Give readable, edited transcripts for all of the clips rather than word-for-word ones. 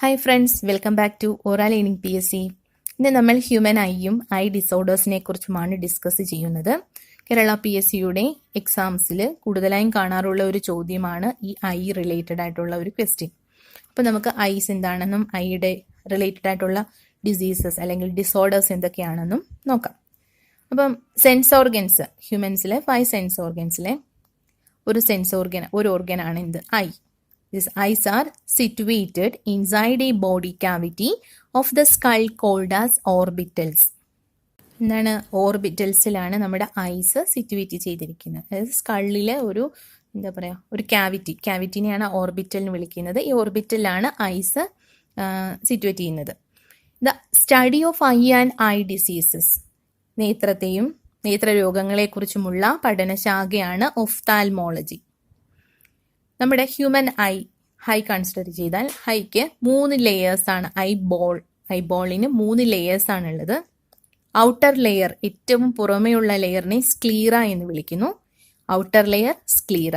Hi friends, welcome back to oral learning PSC. ഇന്ന് നമ്മൾ human ഐയും ഐ ഡിസോർഡേഴ്സിനെ കുറിച്ചുമാണ് ഡിസ്കസ് ചെയ്യുന്നത്. കേരള PSCയുടെ എക്സാംസിൽ കൂടുതലായും കാണാറുള്ള ഒരു ചോദ്യമാണ് ഈ ഐ റിലേറ്റഡ് ആയിട്ടുള്ള ഒരു ക്വസ്റ്റ്യൻ. അപ്പോൾ നമുക്ക് ഐസ് എന്താണെന്നും ഐയുടെ റിലേറ്റഡ് ആയിട്ടുള്ള ഡിസീസസ് അല്ലെങ്കിൽ ഡിസോർഡേഴ്സ് എന്തൊക്കെയാണെന്നും നോക്കാം. അപ്പം സെൻസ് ഓർഗൻസ്, ഹ്യൂമൻസിലെ 5 സെൻസ് ഓർഗൻസിലെ ഒരു ഓർഗനാണ് എന്ത്? I. These eyes are situated inside a body cavity of the skull called as orbitals. എന്താണ്? ഓർബിറ്റൽസിലാണ് നമ്മുടെ ഐസ് സിറ്റുവേറ്റ് ചെയ്തിരിക്കുന്നത്. അതായത് സ്കള്ളിലെ ഒരു ക്യാവിറ്റിനെയാണ് ഓർബിറ്റൽ എന്ന് വിളിക്കുന്നത്. ഈ ഓർബിറ്റലിലാണ് ഐസ് സിറ്റുവേറ്റ് ചെയ്യുന്നത്. The study of eye and eye diseases, നേത്രരോഗങ്ങളെക്കുറിച്ചുമുള്ള പഠനശാഖയാണ് ഒഫ്താൽമോളജി. നമ്മുടെ ഹ്യൂമൻ ഐ കൺസിഡർ ചെയ്താൽ ഐക്ക് 3 ലെയേഴ്സ് ആണ്. ഐബോളിന് 3 ലെയേഴ്സ് ആണുള്ളത്. ഔട്ടർ ലെയർ, ഏറ്റവും പുറമെയുള്ള ലെയറിനെ സ്ക്ലീറ എന്ന് വിളിക്കുന്നു. Outer layer sclera.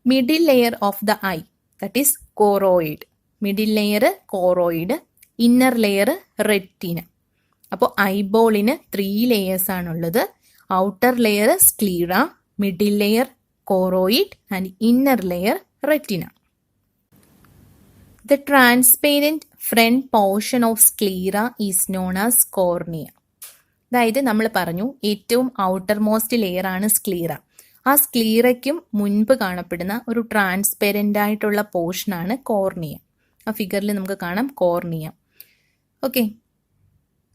Middle layer of the eye, that is choroid. Middle layer choroid, inner layer retina. അപ്പോൾ ഐബോളിന് 3 ലെയേഴ്സ് ആണുള്ളത്. Outer layer sclera, middle layer choroid and inner layer retina. The transparent front portion of sclera is known as cornea. അതായത് നമ്മൾ പറഞ്ഞു ഏറ്റവും outer most layer ആണ് sclera. ആ സ്ക്ലീറയ്ക്കും മുൻപ് കാണപ്പെടുന്ന ഒരു ട്രാൻസ്പെരന്റ് ആയിട്ടുള്ള പോർഷൻ ആണ് കോർണിയ. ആ ഫിഗറിൽ നമുക്ക് കാണാം കോർണിയ. ഓക്കെ,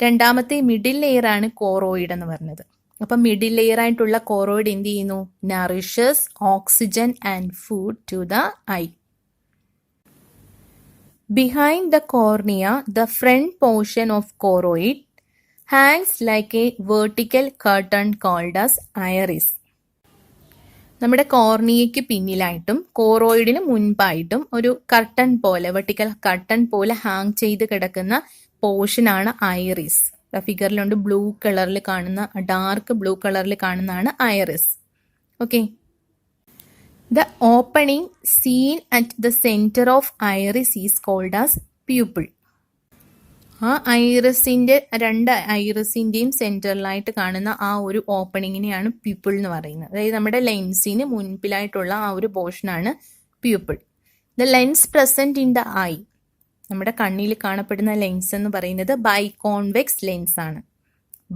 രണ്ടാമത്തെ മിഡിൽ ലെയർ ആണ് കോറോയിഡ് എന്ന് പറഞ്ഞത്. അപ്പം മിഡിൽ ലെയർ ആയിട്ടുള്ള കോറോയിഡ് എന്ത് ചെയ്യുന്നു? Nourishes oxygen and food to the eye. Behind the cornea the front portion of choroid hangs like a vertical curtain called as iris. നമ്മുടെ കോർണിയയ്ക്ക് പിന്നിലായിട്ടും കോറോയിഡിന് മുൻപായിട്ടും ഒരു കർട്ടൺ പോലെ, വെർട്ടിക്കൽ കർട്ടൺ പോലെ ഹാങ് ചെയ്ത് കിടക്കുന്ന പോർഷനാണ് ഐറിസ്. ഫിഗറിലുണ്ട് ബ്ലൂ കളറിൽ കാണുന്ന, ഡാർക്ക് ബ്ലൂ കളറിൽ കാണുന്നതാണ് iris. Okay, the opening seen at the center of iris is called as pupil. ആ ഐറിസിന്റെ, 2 ഐറിസിന്റെയും സെന്ററിലായിട്ട് കാണുന്ന ആ ഒരു ഓപ്പണിങ്ങിനെയാണ് പ്യൂപ്പിൾ എന്ന് പറയുന്നത്. അതായത് നമ്മുടെ ലെൻസിന് മുൻപിലായിട്ടുള്ള ആ ഒരു പോർഷനാണ് pupil. The lens present in the eye, നമ്മുടെ കണ്ണിൽ കാണപ്പെടുന്ന ലെൻസ് എന്ന് പറയുന്നത് ബൈകോൺവെക്സ് ലെൻസ് ആണ്.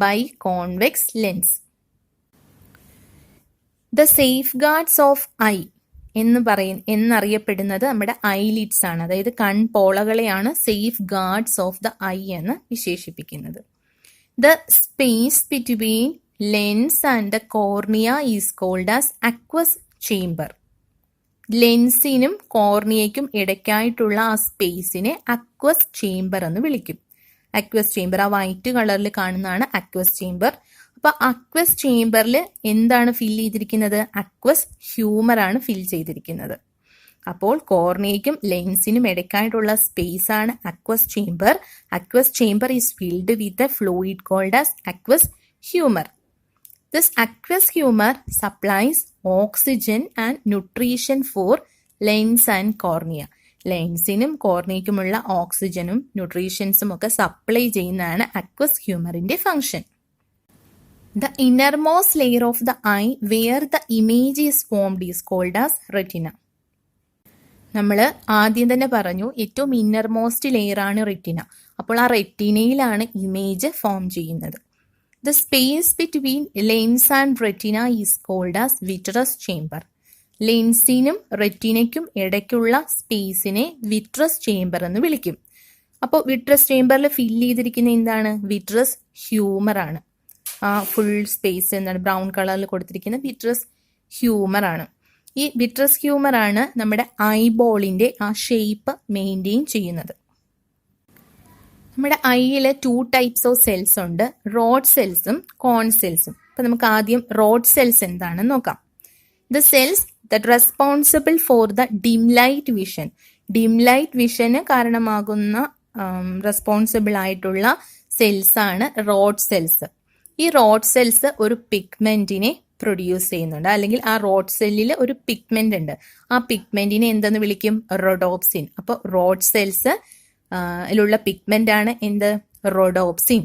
Biconvex lens. The safeguards of eye എന്നറിയപ്പെടുന്നത് നമ്മുടെ ഐലിഡ്സ് ആണ്. അതായത് കൺപോളകളെയാണ് safeguards of the eye എന്ന് വിശേഷിപ്പിക്കുന്നത്. The space between lens and the cornea is called as aqueous chamber. ലെൻസിനും കോർണിയയ്ക്കും ഇടയ്ക്കായിട്ടുള്ള ആ സ്പേസിനെ അക്വസ് ചേംബർ എന്ന് വിളിക്കും. അക്വസ് ചേംബർ, ആ വൈറ്റ് കളറിൽ കാണുന്നതാണ് അക്വസ് ചേംബർ. അപ്പൊ അക്വസ് ചേംബറിൽ എന്താണ് ഫിൽ ചെയ്തിരിക്കുന്നത്? അക്വസ് ഹ്യൂമർ ആണ് ഫിൽ ചെയ്തിരിക്കുന്നത്. അപ്പോൾ കോർണിയയ്ക്കും ലെൻസിനും ഇടയ്ക്കായിട്ടുള്ള സ്പേസ് ആണ് aqueous chamber. Aqueous chamber is filled with a fluid called as aqueous humour. This aqueous humor supplies oxygen and nutrition for lens and cornea. ലെൻസിനും കോർണിയയ്ക്കുമുള്ള ഓക്സിജനും ന്യൂട്രീഷ്യൻസും ഒക്കെ സപ്ലൈ ചെയ്യുന്നതാണ് അക്വസ് ഹ്യൂമറിന്റെ function. The innermost layer of the eye where the image is formed is called as retina. നമ്മൾ ആദ്യം തന്നെ പറഞ്ഞു ഏറ്റവും ഇന്നർമോസ്റ്റ് ലെയർ ആണ് റെറ്റിന. അപ്പോൾ ആ റെറ്റിനയിലാണ് ഇമേജ് ഫോം ചെയ്യുന്നത്. The space between lens and retina is called as vitreous chamber. ലെൻസിനും റെറ്റിനയ്ക്കും ഇടയ്ക്കുള്ള സ്പേസിനെ വിട്രസ് ചേംബർ എന്ന് വിളിക്കും. അപ്പോൾ വിട്രസ് ചേംബറിൽ ഫിൽ ചെയ്തിരിക്കുന്ന എന്താണ്? വിട്രസ് ഹ്യൂമർ ആണ്. ആ ഫുൾ സ്പേസ് എന്താണ് ബ്രൗൺ കളറിൽ കൊടുത്തിരിക്കുന്ന വിട്രസ് ഹ്യൂമർ ആണ്. ഈ വിട്രസ് ഹ്യൂമർ ആണ് നമ്മുടെ ഐബോളിന്റെ ആ ഷേപ്പ് മെയിൻറ്റെയിൻ ചെയ്യുന്നത്. നമ്മുടെ ഐയിൽ 2 ടൈപ്സ് ഓഫ് സെൽസ് ഉണ്ട്, റോഡ് സെൽസും കോൺ സെൽസും. അപ്പൊ നമുക്ക് ആദ്യം റോഡ് സെൽസ് എന്താണെന്ന് നോക്കാം. The cells that responsible for the dim light vision. Dim light വിഷന് കാരണമാകുന്ന റെസ്പോൺസിബിൾ ആയിട്ടുള്ള സെൽസ് ആണ് റോഡ് സെൽസ്. ഈ റോഡ് സെൽസ് ഒരു പിഗ്മെന്റിനെ പ്രൊഡ്യൂസ് ചെയ്യുന്നുണ്ട്, അല്ലെങ്കിൽ ആ റോഡ് സെല്ലിൽ ഒരു പിഗ്മെന്റ് ഉണ്ട്. ആ പിഗ്മെന്റിനെ എന്തെന്ന് വിളിക്കും? റോഡോപ്സിൻ. അപ്പോൾ റോഡ് സെൽസ് ിലുള്ള പിഗ്മെന്റ് ആണ് എന്ത്? Rhodopsin.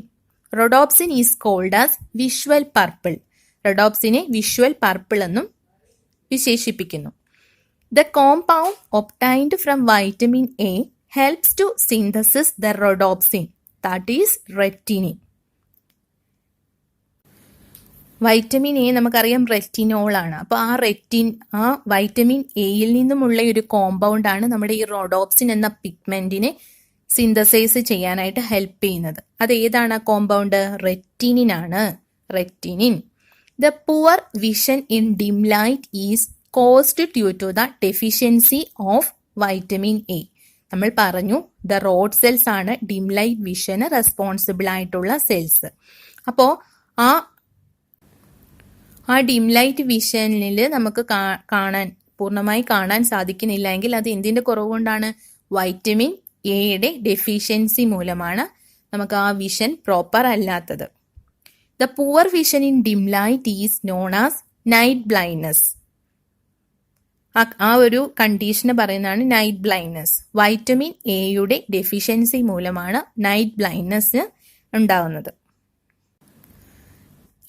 Rhodopsin is called as visual purple. റോഡോപ്സിനെ വിഷ്വൽ പർപ്പിൾ എന്നും വിശേഷിപ്പിക്കുന്നു. The compound obtained from vitamin A helps to synthesis the rhodopsin, that is retinine. Vitamin A നമുക്കറിയാം റെറ്റിനോൾ ആണ്. അപ്പോൾ ആ വൈറ്റമിൻ എയിൽ നിന്നുമുള്ള ഒരു കോമ്പൗണ്ട് ആണ് നമ്മുടെ ഈ റോഡോപ്സിൻ എന്ന പിഗ്മെന്റിനെ സിന്തസൈസ് ചെയ്യാനായിട്ട് ഹെൽപ്പ് ചെയ്യുന്നത്. അത് ഏതാണ് കോമ്പൗണ്ട്? റെറ്റിനിൻ ആണ്. Retinine. The poor vision in dim light is caused due to the deficiency of vitamin A. നമ്മൾ പറഞ്ഞു ദ റോഡ് സെൽസ് ആണ് ഡിം ലൈറ്റ് വിഷന് റെസ്പോൺസിബിൾ ആയിട്ടുള്ള സെൽസ്. അപ്പോൾ ആ ഡിം ലൈറ്റ് വിഷനിൽ നമുക്ക് പൂർണ്ണമായി കാണാൻ സാധിക്കുന്നില്ല എങ്കിൽ അത് എന്തിന്റെ കുറവ് കൊണ്ടാണ്? വൈറ്റമിൻ എയുടെ ഡെഫിഷ്യൻസി മൂലമാണ് നമുക്ക് ആ വിഷൻ പ്രോപ്പർ അല്ലാത്തത്. The poor vision in dim light is known as night blindness. ആ ഒരു കണ്ടീഷന് പറയുന്നതാണ് നൈറ്റ് ബ്ലൈൻഡ്നെസ്. വൈറ്റമിൻ എയുടെ ഡെഫിഷ്യൻസി മൂലമാണ് നൈറ്റ് ബ്ലൈൻഡ്നെസ് ഉണ്ടാകുന്നത്.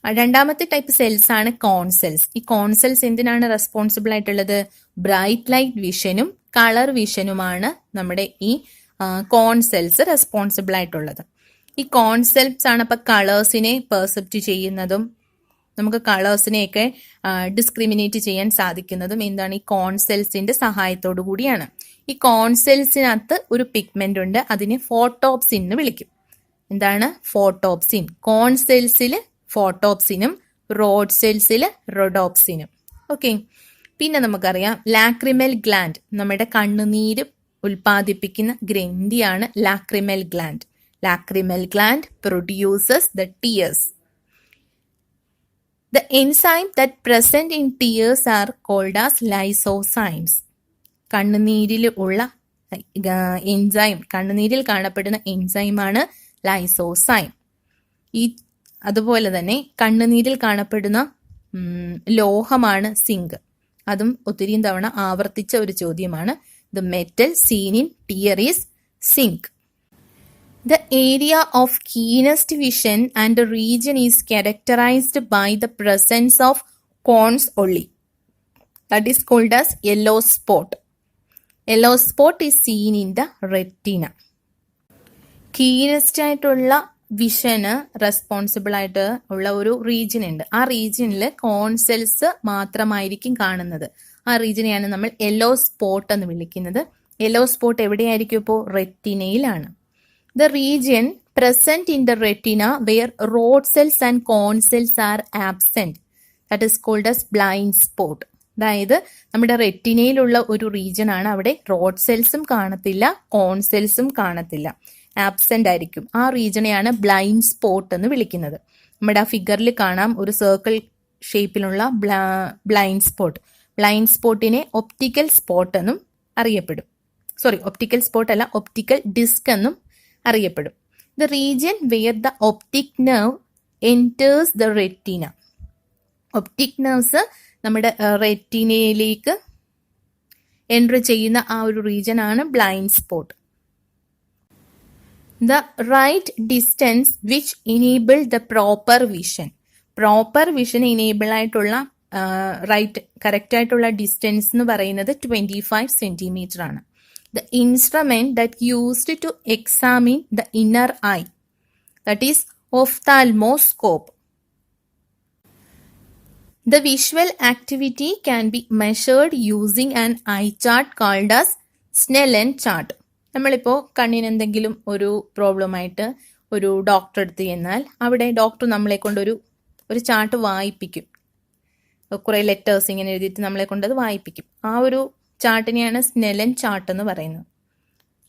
രണ്ടാമത്തെ ടൈപ്പ് സെൽസ് ആണ് കോൺ സെൽസ്. ഈ കോൺ സെൽസ് എന്തിനാണ് റെസ്പോൺസിബിൾ ആയിട്ടുള്ളത്? ബ്രൈറ്റ് ലൈറ്റ് വിഷനും കളർ വിഷനുമാണ് നമ്മുടെ ഈ കോൺ സെൽസ് റെസ്പോൺസിബിൾ ആയിട്ടുള്ളത്. ഈ കോൺ സെൽസ് ആണ് അപ്പൊ കളേഴ്സിനെ പെർസെപ്റ്റ് ചെയ്യുന്നതും നമുക്ക് കളേഴ്സിനെയൊക്കെ ഡിസ്ക്രിമിനേറ്റ് ചെയ്യാൻ സാധിക്കുന്നതും എന്താണ്? ഈ കോൺ സെൽസിന്റെ സഹായത്തോടു കൂടിയാണ്. ഈ കോൺ സെൽസിനകത്ത് ഒരു പിഗ്മെന്റ് ഉണ്ട്, അതിനെ ഫോട്ടോപ്സിൻ എന്ന് വിളിക്കും. എന്താണ്? ഫോട്ടോപ്സിൻ. കോൺ സെൽസിൽ ഫോട്ടോപ്സിനും റോഡ് സെൽസിൽ റോഡോപ്സിനും. ഓക്കെ. പിന്നെ നമുക്കറിയാം ലാക്രിമൽ ഗ്ലാൻഡ്, നമ്മുടെ കണ്ണുനീര് ഉൽപ്പാദിപ്പിക്കുന്ന ഗ്രന്ഥിയാണ് lacrimal gland. Lacrimal gland produces the tears. The enzyme that present in tears are called as lysozymes. കണ്ണുനീരിൽ ഉള്ള എൻസൈം, കണ്ണുനീരിൽ കാണപ്പെടുന്ന എൻസൈമാണ് ലൈസോസൈം. അതുപോലെ തന്നെ കണ്ണുനീരിൽ കാണപ്പെടുന്ന ലോഹമാണ് സിങ്ക്. അതും ഒത്തിരി തവണ ആവർത്തിച്ച ഒരു ചോദ്യമാണ്. The metal seen in tear is zinc. The area of keenest vision and the region is characterized by the presence of cones only. That is called as yellow spot. Yellow spot is seen in the retina. Keenest ആയിട്ടുള്ള വിഷന് responsible ആയിട്ട് ഉള്ള ഒരു region ഉണ്ട്. ആ റീജിയനിൽ കോൺ cells മാത്രമായിരിക്കും കാണുന്നത്. ആ റീജിയനെയാണ് നമ്മൾ യെല്ലോ സ്പോട്ട് എന്ന് വിളിക്കുന്നത്. യെല്ലോ സ്പോട്ട് എവിടെയായിരിക്കും? ഇപ്പോൾ റെറ്റിനയിലാണ്. The region present in the retina where rod cells and cone cells are absent, that is called as blind spot. അതായത് നമ്മുടെ റെറ്റിനയിലുള്ള ഒരു റീജിയൻ ആണ്. അവിടെ റോഡ് സെൽസും കാണത്തില്ല, കോൺ സെൽസും കാണത്തില്ല, ആബ്സെന്റ് ആയിരിക്കും. ആ റീജിയനെയാണ് ബ്ലൈൻഡ് സ്പോട്ട് എന്ന് വിളിക്കുന്നത്. നമ്മുടെ ആ ഫിഗറിൽ കാണാം ഒരു സർക്കിൾ ഷേപ്പിലുള്ള ബ്ലൈൻഡ് സ്പോട്ട്. ബ്ലൈൻഡ് സ്പോട്ടിനെ ഒപ്റ്റിക്കൽ സ്പോട്ട് എന്നും അറിയപ്പെടും. ഒപ്റ്റിക്കൽ സ്പോട്ട് അല്ല, ഒപ്റ്റിക്കൽ ഡിസ്ക് എന്നും അറിയപ്പെടും. The region where the optic nerve enters the retina. Optic nerves നമ്മുടെ റെറ്റിനയിലേക്ക് എൻട്രി ചെയ്യുന്ന ആ ഒരു റീജിയൻ ആണ് blind spot. The right distance which enable the proper vision. Proper vision enable ആയിട്ടുള്ള കറക്റ്റ് ആയിട്ടുള്ള ഡിസ്റ്റൻസ് എന്ന് പറയുന്നത് 25 സെന്റിമീറ്റർ ആണ്. The instrument that used to examine the inner eye, that is ophthalmoscope. The visual activity can be measured using an eye chart called as Snellen chart. നമ്മളിപ്പോൾ കണ്ണിന് എന്തെങ്കിലും ഒരു problem ആയിട്ട് ഒരു ഡോക്ടർ അടുത്ത് ചെന്നാൽ അവിടെ ഡോക്ടർ നമ്മളെ കൊണ്ടൊരു ചാർട്ട് വായിപ്പിക്കും. കുറേ ലെറ്റേഴ്സ് ഇങ്ങനെ എഴുതിയിട്ട് നമ്മളെ കൊണ്ടത് വായിപ്പിക്കും. ആ ഒരു ചാർട്ടിനെയാണ് സ്നെല്ലൻ ചാർട്ട് എന്ന് പറയുന്നത്.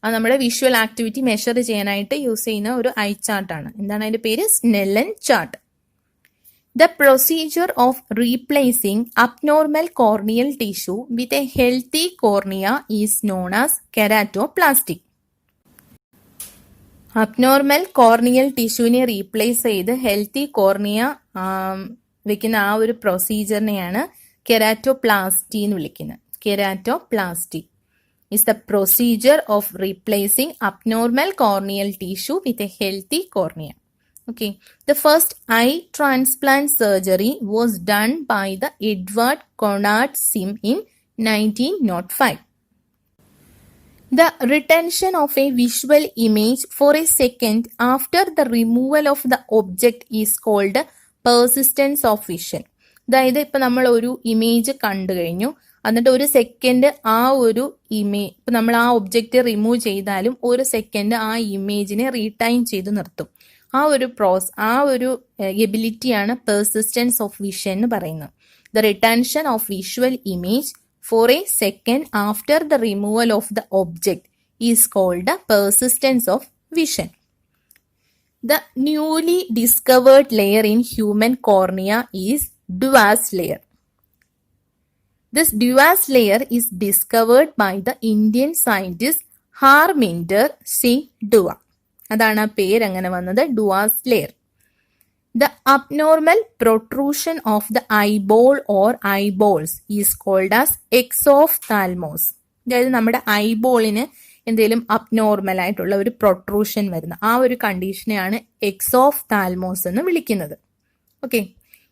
അത് നമ്മുടെ വിഷ്വൽ ആക്ടിവിറ്റി മെഷർ ചെയ്യാനായിട്ട് യൂസ് ചെയ്യുന്ന ഒരു ഐ ചാർട്ടാണ്. എന്താണ് അതിന്റെ പേര്? Snellen chart. The procedure of replacing abnormal corneal tissue with a healthy cornea is known as keratoplasty. Abnormal corneal ടിഷ്യൂവിനെ റീപ്ലേസ് ചെയ്ത് ഹെൽത്തി കോർണിയ വെക്കുന്ന ആ ഒരു പ്രൊസീജിയറിനെയാണ് കെരാറ്റോപ്ലാസ്റ്റി എന്ന് വിളിക്കുന്നത്. Keratoplasty. is the procedure of replacing abnormal corneal tissue with a healthy cornea. Okay, the first eye transplant surgery was done by the Edward Conrad Sim in 1905. The retention of a visual image for a second after the removal of the object is called persistence of vision. അതായത് ഇപ്പം നമ്മൾ ഒരു image കണ്ടു കഴിഞ്ഞു, എന്നിട്ട് ഒരു second ആ ഒരു ഇപ്പം നമ്മൾ ആ ഒബ്ജക്റ്റ് റിമൂവ് ചെയ്താലും ഒരു സെക്കൻഡ് ആ ഇമേജിനെ റീടൈം ചെയ്ത് നിർത്തും. ആ ഒരു എബിലിറ്റിയാണ് പെർസിസ്റ്റൻസ് ഓഫ് വിഷൻ എന്ന് പറയുന്നത്. The retention of visual image for a second after the removal of the object is called the persistence of vision. The newly discovered layer in human cornea is Duas layer. This Duas layer is discovered by the Indian scientist Harminder Singh Dua. അതാണ് ആ പേര് അങ്ങനെ വന്നത്, ഡുവാസ് layer. The abnormal protrusion of the eyeball or eyeballs is called as exophthalmos. അതായത് നമ്മുടെ ഐബോളിന് എന്തെങ്കിലും abnormal ആയിട്ടുള്ള ഒരു പ്രൊട്രൂഷൻ വരുന്ന ആ ഒരു കണ്ടീഷനെയാണ് എക്സോഫ്താൽമോസ് എന്ന് വിളിക്കുന്നത്. ഓക്കെ,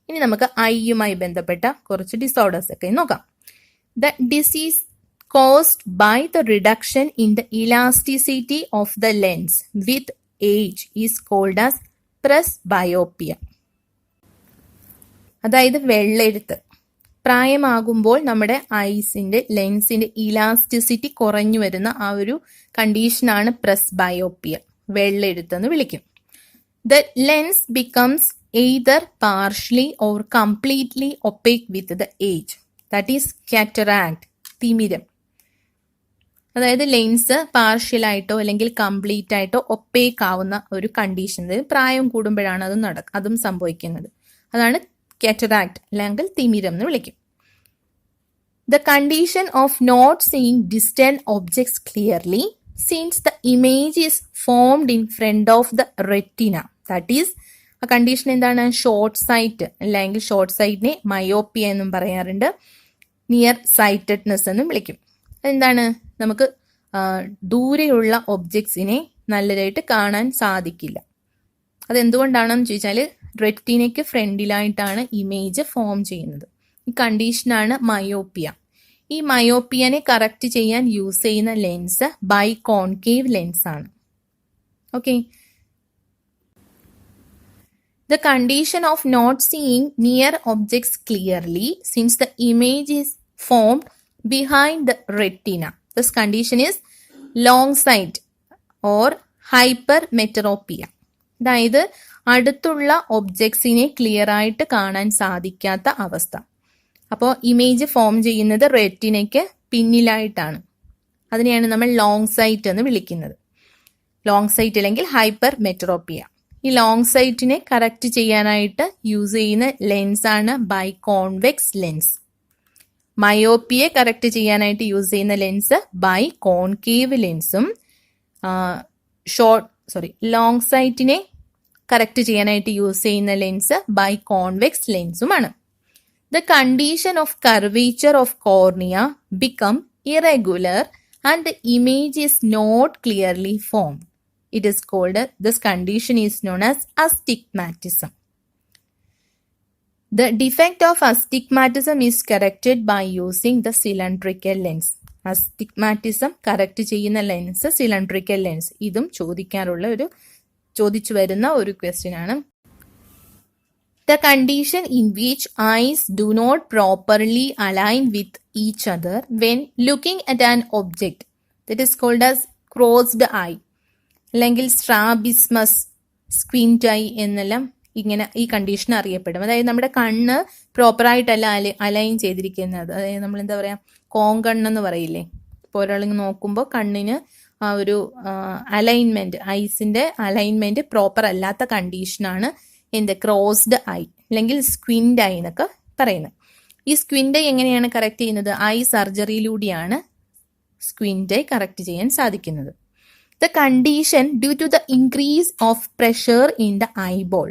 ഇനി നമുക്ക് ഐയുമായി ബന്ധപ്പെട്ട കുറച്ച് ഡിസോർഡേഴ്സ് ഒക്കെ നോക്കാം. The disease caused by the reduction in the elasticity of the lens with age is called as presbyopia. അതായത് വെള്ളെഴുത്ത്. പ്രായമാകുമ്പോൾ നമ്മുടെ ലെൻസിന്റെ ഇലാസ്റ്റിസിറ്റി കുറഞ്ഞു വരുന്ന ആ ഒരു കണ്ടീഷനാണ് presbyopia, വെള്ളെഴുത്ത് എന്ന് വിളിക്കും. The lens becomes either partially or completely opaque with the age. That is cataract, തിമിരം. അതായത് ലെൻസ് പാർഷ്യലായിട്ടോ അല്ലെങ്കിൽ കംപ്ലീറ്റ് ആയിട്ടോ ഒപ്പേക്ക് ആവുന്ന ഒരു കണ്ടീഷൻ, അതായത് പ്രായം കൂടുമ്പോഴാണ് അതും സംഭവിക്കുന്നത്. അതാണ് കാറ്ററാക്ട് അല്ലെങ്കിൽ തിമിരം എന്ന് വിളിക്കും. The condition of not seeing distant objects clearly since the image is formed in front of the retina. That is ആ കണ്ടീഷൻ എന്താണ്? ഷോർട്ട് സൈറ്റ് അല്ലെങ്കിൽ ഷോർട്ട് സൈറ്റിനെ മയോപ്പിയ എന്നും പറയാറുണ്ട്, നിയർ സൈറ്റഡ്നെസ് എന്നും വിളിക്കും. അതെന്താണ്? നമുക്ക് ദൂരെയുള്ള ഒബ്ജക്ട്സിനെ നല്ലതായിട്ട് കാണാൻ സാധിക്കില്ല. അതെന്തുകൊണ്ടാണെന്ന് ചോദിച്ചാൽ റെറ്റിനയ്ക്ക് ഫ്രണ്ടിലായിട്ടാണ് ഇമേജ് ഫോം ചെയ്യുന്നത്. ഈ കണ്ടീഷനാണ് മയോപ്പിയ. ഈ മയോപ്പിയനെ കറക്റ്റ് ചെയ്യാൻ യൂസ് ചെയ്യുന്ന ലെൻസ് ബൈകോൺകേവ് ലെൻസ് ആണ്. Okay, the condition of not seeing near objects clearly since the image is formed behind the retina. This condition is long sight or hypermetropia. അതായത് അടുത്തുള്ള ഒബ്ജക്ട്സിനെ clear ആയിട്ട് കാണാൻ സാധിക്കാത്ത അവസ്ഥ. അപ്പോൾ ഇമേജ് ഫോം ചെയ്യുന്നത് റെറ്റിനയ്ക്ക് പിന്നിലായിട്ടാണ്. അതിനെയാണ് നമ്മൾ ലോങ് സൈറ്റ് എന്ന് വിളിക്കുന്നത്. ലോങ് സൈറ്റ് അല്ലെങ്കിൽ ഹൈപ്പർ മെട്രോപ്പിയ. ഈ ലോങ് സൈറ്റിനെ കറക്റ്റ് ചെയ്യാനായിട്ട് യൂസ് ചെയ്യുന്ന ലെൻസാണ് ബൈകോൺവെക്സ് ലെൻസ്. മയോപ്പിയെ കറക്റ്റ് ചെയ്യാനായിട്ട് യൂസ് ചെയ്യുന്ന ലെൻസ് ബൈകോൺകേവ് ലെൻസും ലോങ് സൈറ്റിനെ കറക്റ്റ് ചെയ്യാനായിട്ട് യൂസ് ചെയ്യുന്ന ലെൻസ് ബൈകോൺവെക്സ് ലെൻസുമാണ്. The condition of curvature of cornea become irregular and the image is not clearly formed. It is called, this condition is known as astigmatism. The defect of astigmatism is corrected by using the cylindrical lens. Astigmatism correct ചെയ്യുന്ന lens cylindrical lens. ഇതും ചോദിച്ചു വരുന്ന ഒരു question ആണ്. The condition in which eyes do not properly align with each other when looking at an object, that is called as crossed eye അല്ലെങ്കിൽ strabismus, സ്ക്വിന്റ് I എന്നെല്ലാം ഇങ്ങനെ ഈ കണ്ടീഷൻ അറിയപ്പെടും. അതായത് നമ്മുടെ കണ്ണ് പ്രോപ്പറായിട്ടല്ല അലൈൻ ചെയ്തിരിക്കുന്നത്. അതായത് നമ്മൾ എന്താ പറയുക, കോങ്കണ്ണെന്ന് പറയില്ലേ. ഇപ്പോൾ ഒരാൾ നോക്കുമ്പോൾ കണ്ണിന് ആ ഒരു അലൈൻമെന്റ്, ഐസിന്റെ അലൈൻമെന്റ് പ്രോപ്പർ അല്ലാത്ത കണ്ടീഷനാണ് ക്രോസ്ഡ് ഐ അല്ലെങ്കിൽ സ്ക്വിന്റ് ഐ എന്നൊക്കെ പറയുന്നത്. ഈ സ്ക്വിന്റ് ഐ എങ്ങനെയാണ് കറക്റ്റ് ചെയ്യുന്നത്? ഐ സർജറിയിലൂടെയാണ് സ്ക്വിന്റ് ഐ കറക്റ്റ് ചെയ്യാൻ സാധിക്കുന്നത്. The condition due to the increase of pressure in the eyeball,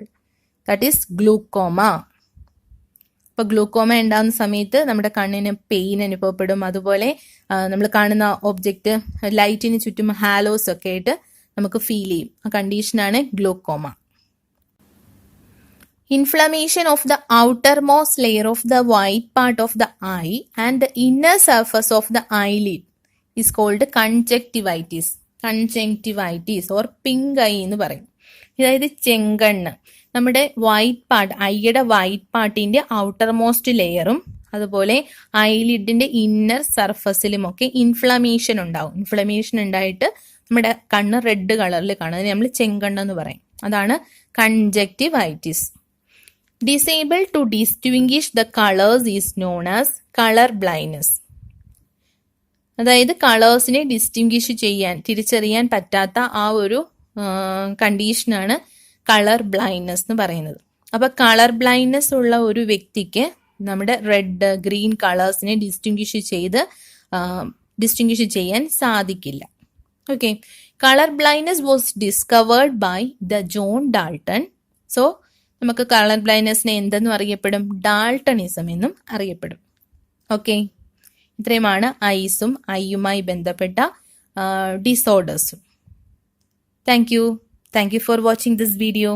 that is glaucoma. ഇപ്പോൾ ഗ്ലൂക്കോമ ഉണ്ടാകുന്ന സമയത്ത് നമ്മുടെ കണ്ണിന് പെയിൻ അനുഭവപ്പെടും. അതുപോലെ നമ്മൾ കാണുന്ന ഒബ്ജക്റ്റ് ലൈറ്റിന് ചുറ്റും ഹാലോസ് ഒക്കെ ആയിട്ട് നമുക്ക് ഫീൽ ചെയ്യും. ആ കണ്ടീഷനാണ് glaucoma. Inflammation of the outermost layer of the white part of the eye and the inner surface of the eyelid is called conjunctivitis. Conjunctivitis or pink eye എന്ന് പറയും. അതായത് ചെങ്കണ്ണ്, നമ്മുടെ വൈറ്റ് പാർട്ട്, ഐയുടെ വൈറ്റ് പാർട്ടിന്റെ ഔട്ടർ മോസ്റ്റ് ലെയറും അതുപോലെ ഐലിഡിന്റെ inner സർഫസിലും ഒക്കെ inflammation ഉണ്ടാവും. Inflammation ഉണ്ടായിട്ട് നമ്മുടെ കണ്ണ് റെഡ് കളറിൽ കാണും. അതിന് നമ്മൾ ചെങ്കണ്ണെന്ന് പറയും. അതാണ് conjunctivitis. Disabled to distinguish the colors is known as color blindness. അതായത് കളേഴ്സിനെ തിരിച്ചറിയാൻ പറ്റാത്ത ആ ഒരു കണ്ടീഷനാണ് കളർ ബ്ലൈൻഡ്നെസ് എന്ന് പറയുന്നത്. അപ്പൊ കളർ ബ്ലൈൻഡ്നെസ് ഉള്ള ഒരു വ്യക്തിക്ക് നമ്മുടെ റെഡ്, ഗ്രീൻ കളേഴ്സിനെ ഡിസ്റ്റിങ്വിഷ് ചെയ്യാൻ സാധിക്കില്ല. Okay, colour blindness was discovered by the John Dalton. So നമുക്ക് കളർ ബ്ലൈൻഡ്നെസ്സിനെ എന്തെന്നും അറിയപ്പെടും? ഡാൾട്ടണിസം എന്നും അറിയപ്പെടും. ഓക്കെ, ഇത്രയുമാണ് ഐസും ഐയുമായി ബന്ധപ്പെട്ട ഡിസോർഡേഴ്സും. Thank you for watching this video.